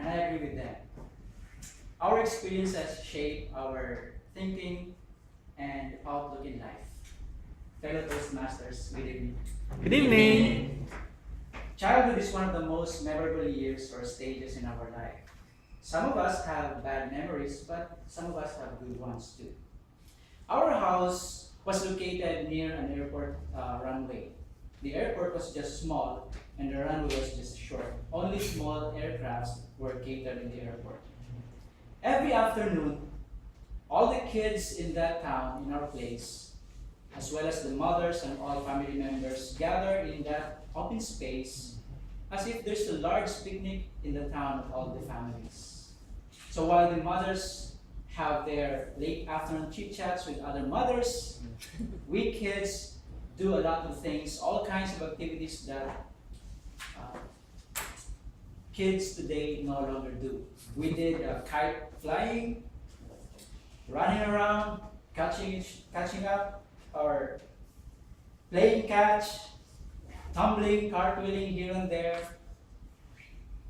and I agree with them. Our experiences shape our thinking and outlook in life. Fellow Toastmasters, good evening. Good evening. Childhood is one of the most memorable years or stages in our life. Some of us have bad memories, but some of us have good ones too. Our house was located near an airport runway. The airport was just small and the runway was just short. Only small aircrafts were catered in the airport. Every afternoon, all the kids in that town, in our place, as well as the mothers and all family members, gather in that open space as if there's a large picnic in the town of all the families. So while the mothers have their late afternoon chit chats with other mothers, we kids do a lot of things, all kinds of activities that kids today no longer do. We did kite flying, running around, catching up, or playing catch, tumbling, cartwheeling here and there,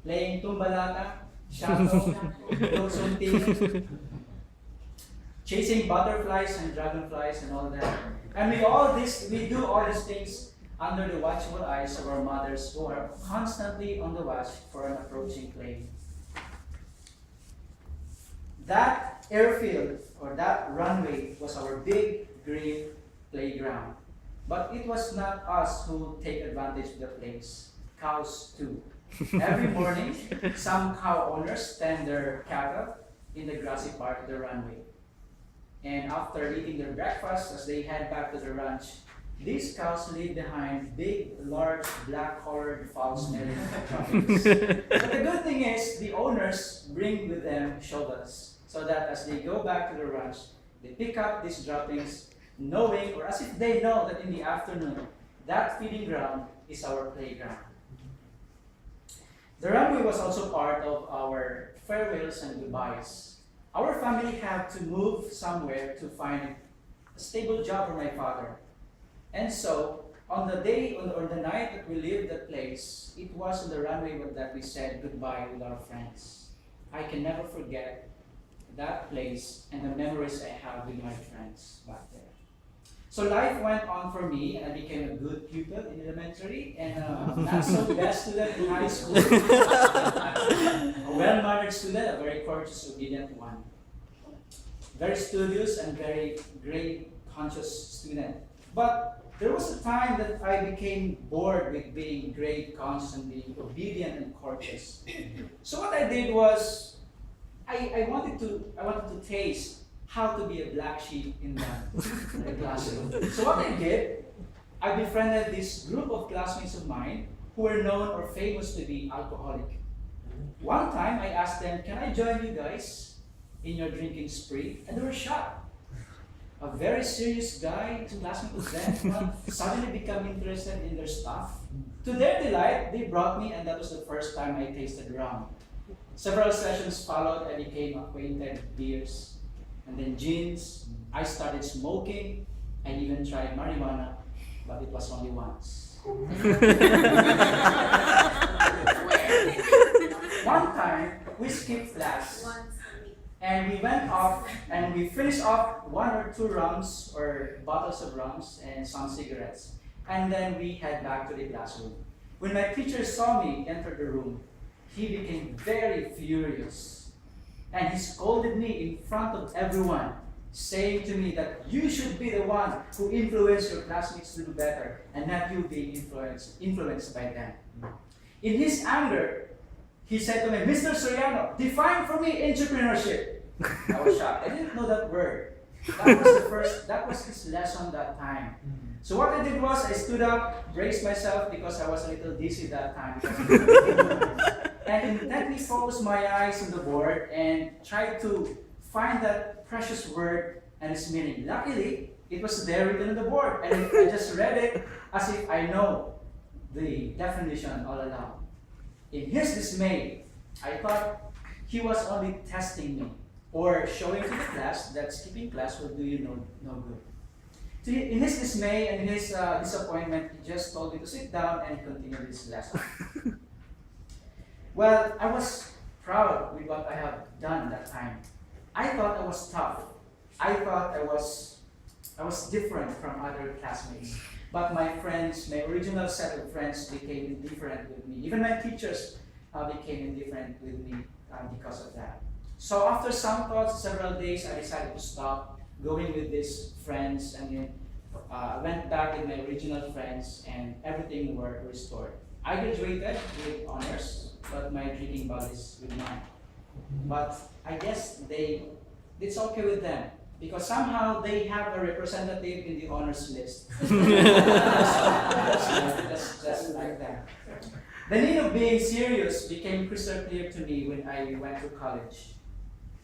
playing tumbalata, shadow, sunting, chasing butterflies and dragonflies and all that. And we do all these things under the watchful eyes of our mothers who are constantly on the watch for an approaching plane. That airfield or that runway was our big green playground. But it was not us who take advantage of the place. Cows too. Every morning, some cow owners tend their cattle in the grassy part of the runway. And after eating their breakfast, as they head back to the ranch, these cows leave behind big, large, black-colored, foul-smelling droppings. But the good thing is, the owners bring with them shovels, so that as they go back to the ranch, they pick up these droppings, knowing, or as if they know that in the afternoon, that feeding ground is our playground. The runway was also part of our farewells and goodbyes. Our family had to move somewhere to find a stable job for my father. And so, on the day or the night that we left that place, it was on the runway that we said goodbye with our friends. I can never forget that place and the memories I have with my friends back there. So life went on for me, and I became a good pupil in elementary and not so best student in high school. A well-mannered student, a very courteous, obedient one. Very studious and very grade-conscious student. But there was a time that I became bored with being grade-conscious and being obedient and courteous. So what I did was, I wanted to taste how to be a black sheep in the classroom. So what I did, I befriended this group of classmates of mine who were known or famous to be alcoholic. One time I asked them, can I join you guys in your drinking spree? And they were shocked. A very serious guy, classmate of them, suddenly become interested in their stuff. To their delight, they brought me, and that was the first time I tasted rum. Several sessions followed, I became acquainted with beers, and then gins. I started smoking. I even tried marijuana, but it was only once. One time, we skipped class, and we went off and we finished off one or two rums or bottles of rums and some cigarettes. And then we head back to the classroom. When my teacher saw me enter the room, he became very furious. And he scolded me in front of everyone, saying to me that you should be the one who influenced your classmates to do better and not you being influenced by them. In his anger, he said to me, Mr. Soriano, define for me entrepreneurship. I was shocked. I didn't know that word. That was his lesson that time. So what I did was I stood up, braced myself because I was a little dizzy that time. And intently focused my eyes on the board and tried to find that precious word and its meaning. Luckily, it was there written on the board, and I just read it as if I know the definition all along. In his dismay, I thought he was only testing me or showing to the class that skipping class will do you no good. So in his dismay and in his disappointment, he just told me to sit down and continue this lesson. Well, I was proud with what I have done that time. I thought I was tough. I thought I was different from other classmates. But my friends, my original set of friends became indifferent with me. Even my teachers became indifferent with me because of that. So after some thoughts, several days, I decided to stop going with these friends, and then went back with my original friends, and everything were restored. I graduated with honors, but my drinking buddies with mine. But I guess it's okay with them because somehow they have a representative in the honors list. Just like that. The need of being serious became crystal clear to me when I went to college.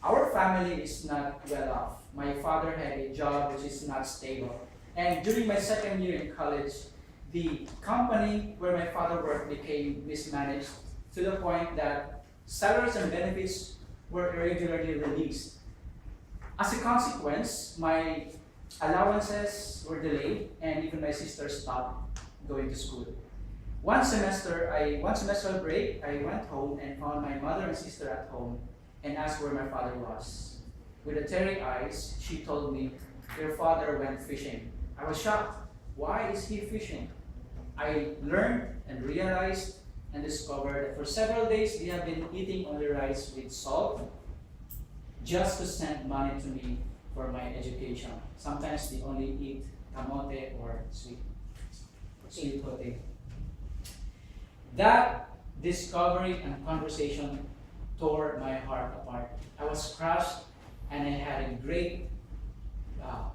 Our family is not well off. My father had a job which is not stable. And during my second year in college, the company where my father worked became mismanaged to the point that salaries and benefits were irregularly released. As a consequence, my allowances were delayed and even my sister stopped going to school. One semester break, I went home and found my mother and sister at home and asked where my father was. With a teary eyes, she told me, "Your father went fishing." I was shocked. Why is he fishing? I learned and realized and discovered that for several days they have been eating only rice with salt just to send money to me for my education. Sometimes they only eat kamote or sweet potato. That discovery and conversation tore my heart apart. I was crushed and I had a great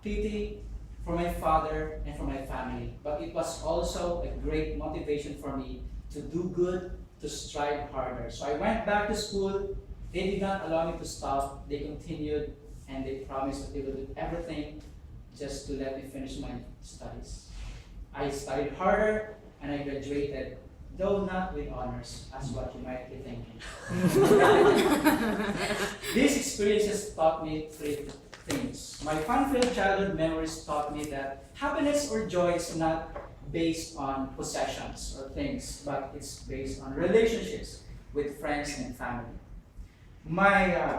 pity for my father and for my family. But it was also a great motivation for me to do good, to strive harder. So I went back to school. They did not allow me to stop. They continued and they promised that they would do everything just to let me finish my studies. I studied harder and I graduated, though not with honors, as what you might be thinking. These experiences taught me three things. My fun-filled childhood memories taught me that happiness or joy is not based on possessions or things, but it's based on relationships with friends and family.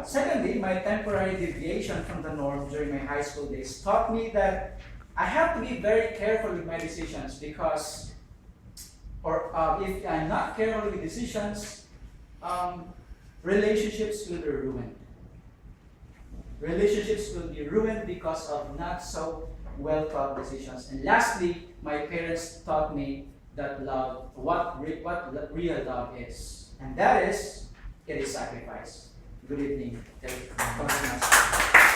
Secondly, my temporary deviation from the norm during my high school days taught me that I have to be very careful with my decisions because, if I'm not careful with decisions, relationships will be ruined. Relationships will be ruined because of not so well thought decisions. And lastly, my parents taught me that what real love is, and that is, it is sacrifice. Good evening. Thank you.